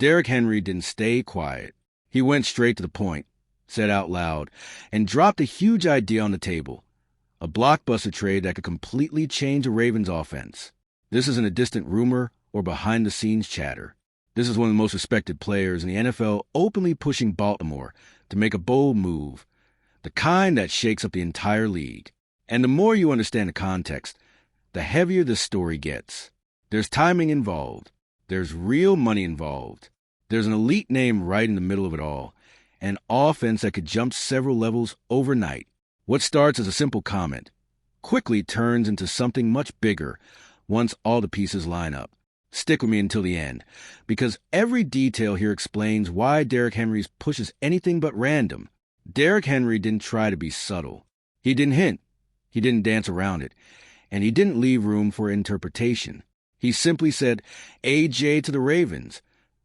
Derrick Henry didn't stay quiet. He went straight to the point, said out loud, and dropped a huge idea on the table. A blockbuster trade that could completely change the Ravens' offense. This isn't a distant rumor or behind-the-scenes chatter. This is one of the most respected players in the NFL openly pushing Baltimore to make a bold move, the kind that shakes up the entire league. And the more you understand the context, the heavier this story gets. There's timing involved. There's real money involved. There's an elite name right in the middle of it all, an offense that could jump several levels overnight. What starts as a simple comment quickly turns into something much bigger once all the pieces line up. Stick with me until the end, because every detail here explains why Derrick Henry's push is anything but random. Derrick Henry didn't try to be subtle. He didn't hint. He didn't dance around it. And he didn't leave room for interpretation. He simply said, A.J. to the Ravens,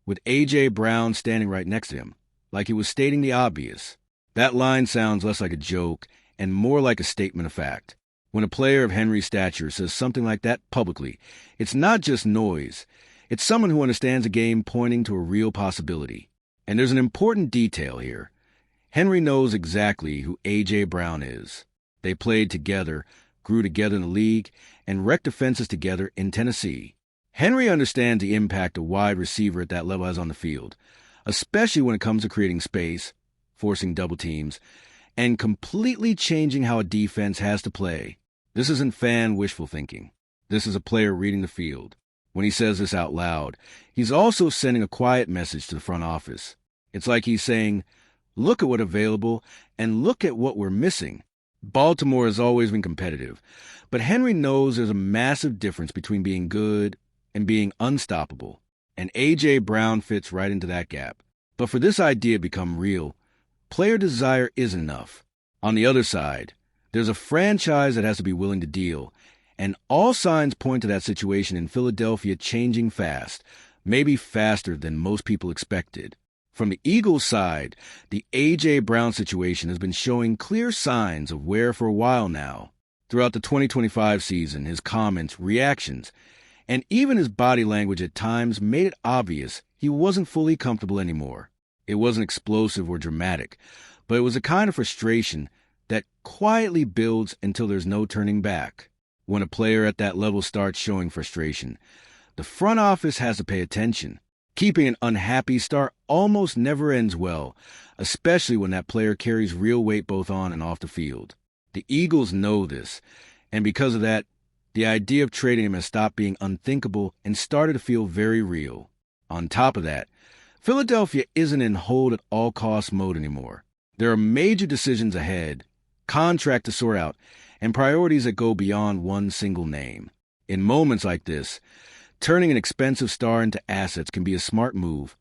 with A.J. Brown standing right next to him, like he was stating the obvious. That line sounds less like a joke and more like a statement of fact. When a player of Henry's stature says something like that publicly, it's not just noise. It's someone who understands a game pointing to a real possibility. And there's an important detail here. Henry knows exactly who A.J. Brown is. They played together, grew together in the league, and wrecked offenses together in Tennessee. Henry understands the impact a wide receiver at that level has on the field, especially when it comes to creating space, forcing double teams, and completely changing how a defense has to play. This isn't fan wishful thinking. This is a player reading the field. When he says this out loud, he's also sending a quiet message to the front office. It's like he's saying, look at what's available and look at what we're missing. Baltimore has always been competitive, but Henry knows there's a massive difference between being good and being unstoppable, and A.J. Brown fits right into that gap. But for this idea to become real, player desire isn't enough. On the other side, there's a franchise that has to be willing to deal, and all signs point to that situation in Philadelphia changing fast, maybe faster than most people expected. From the Eagles' side, the A.J. Brown situation has been showing clear signs of wear for a while now. Throughout the 2025 season, his comments, reactions, and even his body language at times made it obvious he wasn't fully comfortable anymore. It wasn't explosive or dramatic, but it was a kind of frustration that quietly builds until there's no turning back. When a player at that level starts showing frustration, the front office has to pay attention. Keeping an unhappy star almost never ends well, especially when that player carries real weight both on and off the field. The Eagles know this, and because of that, the idea of trading him has stopped being unthinkable and started to feel very real. On top of that, Philadelphia isn't in hold-at-all-costs mode anymore. There are major decisions ahead, contract to sort out, and priorities that go beyond one single name. In moments like this, turning an expensive star into assets can be a smart move,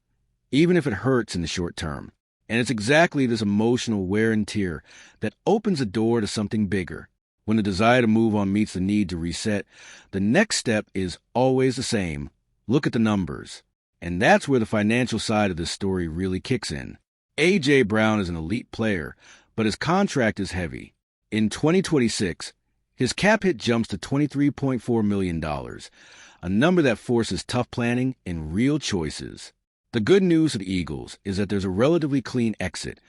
even if it hurts in the short term. And it's exactly this emotional wear and tear that opens the door to something bigger. When the desire to move on meets the need to reset, the next step is always the same. Look at the numbers. And that's where the financial side of this story really kicks in. A.J. Brown is an elite player, but his contract is heavy. In 2026, his cap hit jumps to $23.4 million, a number that forces tough planning and real choices. The good news for the Eagles is that there's a relatively clean exit.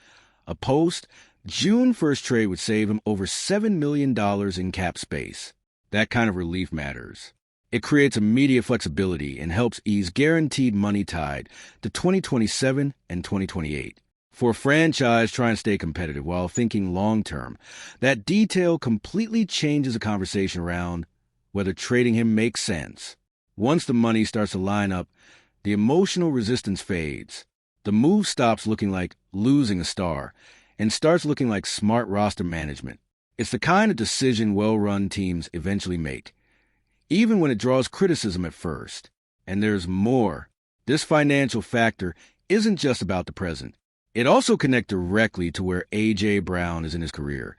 A post-June 1st trade would save him over $7 million in cap space. That kind of relief matters. It creates immediate flexibility and helps ease guaranteed money tied to 2027 and 2028. For a franchise trying to stay competitive while thinking long-term, that detail completely changes the conversation around whether trading him makes sense. Once the money starts to line up, the emotional resistance fades. The move stops looking like losing a star and starts looking like smart roster management. It's the kind of decision well-run teams eventually make, even when it draws criticism at first. And there's more. This financial factor isn't just about the present. It also connects directly to where A.J. Brown is in his career,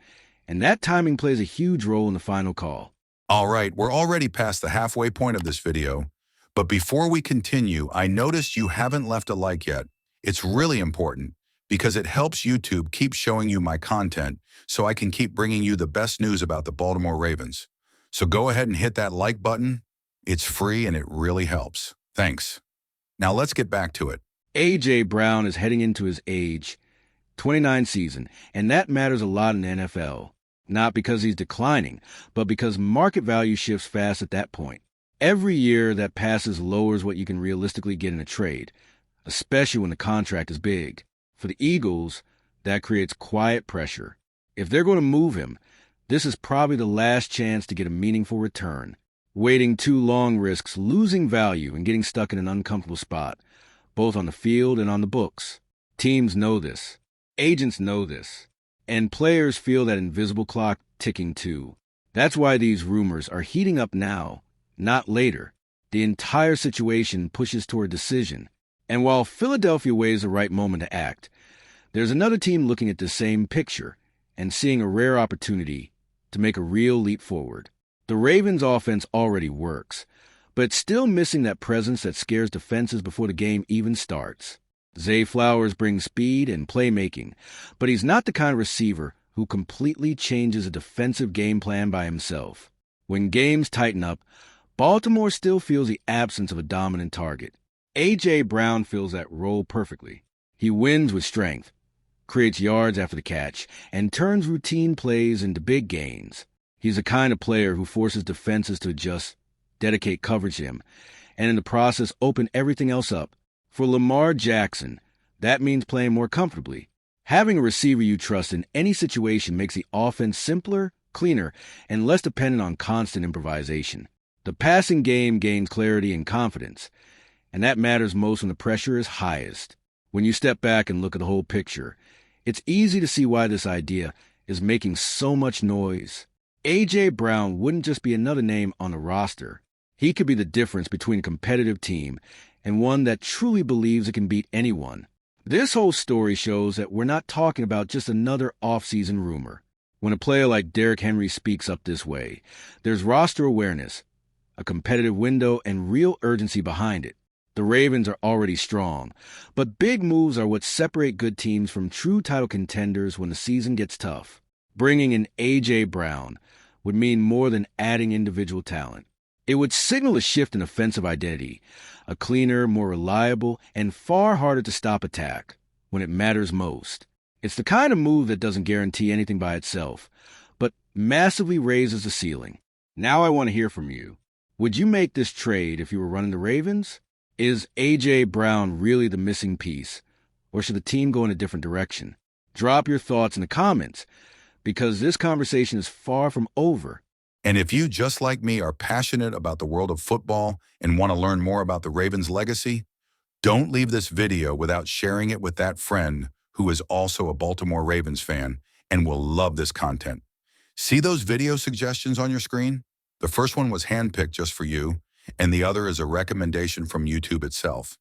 and that timing plays a huge role in the final call. All right, we're already past the halfway point of this video, but before we continue, I noticed you haven't left a like yet. It's really important because it helps YouTube keep showing you my content so I can keep bringing you the best news about the Baltimore Ravens. So go ahead and hit that like button. It's free and it really helps. Thanks. Now let's get back to it. A.J. Brown is heading into his age 29 season, and that matters a lot in the NFL. Not because he's declining, but because market value shifts fast at that point. Every year that passes lowers what you can realistically get in a trade, especially when the contract is big. For the Eagles, that creates quiet pressure. If they're going to move him, this is probably the last chance to get a meaningful return. Waiting too long risks losing value and getting stuck in an uncomfortable spot, both on the field and on the books. Teams know this. Agents know this. And players feel that invisible clock ticking too. That's why these rumors are heating up now, not later. The entire situation pushes toward decision. And while Philadelphia weighs the right moment to act, there's another team looking at the same picture and seeing a rare opportunity to make a real leap forward. The Ravens' offense already works, but it's still missing that presence that scares defenses before the game even starts. Zay Flowers brings speed and playmaking, but he's not the kind of receiver who completely changes a defensive game plan by himself. When games tighten up, Baltimore still feels the absence of a dominant target. A.J. Brown fills that role perfectly. He wins with strength, creates yards after the catch, and turns routine plays into big gains. He's the kind of player who forces defenses to adjust, dedicate coverage to him, and in the process open everything else up. For Lamar Jackson, that means playing more comfortably. Having a receiver you trust in any situation makes the offense simpler, cleaner, and less dependent on constant improvisation. The passing game gains clarity and confidence, and that matters most when the pressure is highest. When you step back and look at the whole picture, it's easy to see why this idea is making so much noise. A.J. Brown wouldn't just be another name on the roster. He could be the difference between a competitive team and one that truly believes it can beat anyone. This whole story shows that we're not talking about just another off-season rumor. When a player like Derrick Henry speaks up this way, there's roster awareness, a competitive window, and real urgency behind it. The Ravens are already strong, but big moves are what separate good teams from true title contenders when the season gets tough. Bringing in A.J. Brown would mean more than adding individual talent. It would signal a shift in offensive identity, a cleaner, more reliable, and far harder to stop attack when it matters most. It's the kind of move that doesn't guarantee anything by itself, but massively raises the ceiling. Now I want to hear from you. Would you make this trade if you were running the Ravens? Is A.J. Brown really the missing piece, or should the team go in a different direction? Drop your thoughts in the comments, because this conversation is far from over. And if you, just like me, are passionate about the world of football and want to learn more about the Ravens' legacy, don't leave this video without sharing it with that friend who is also a Baltimore Ravens fan and will love this content. See those video suggestions on your screen? The first one was handpicked just for you, and the other is a recommendation from YouTube itself.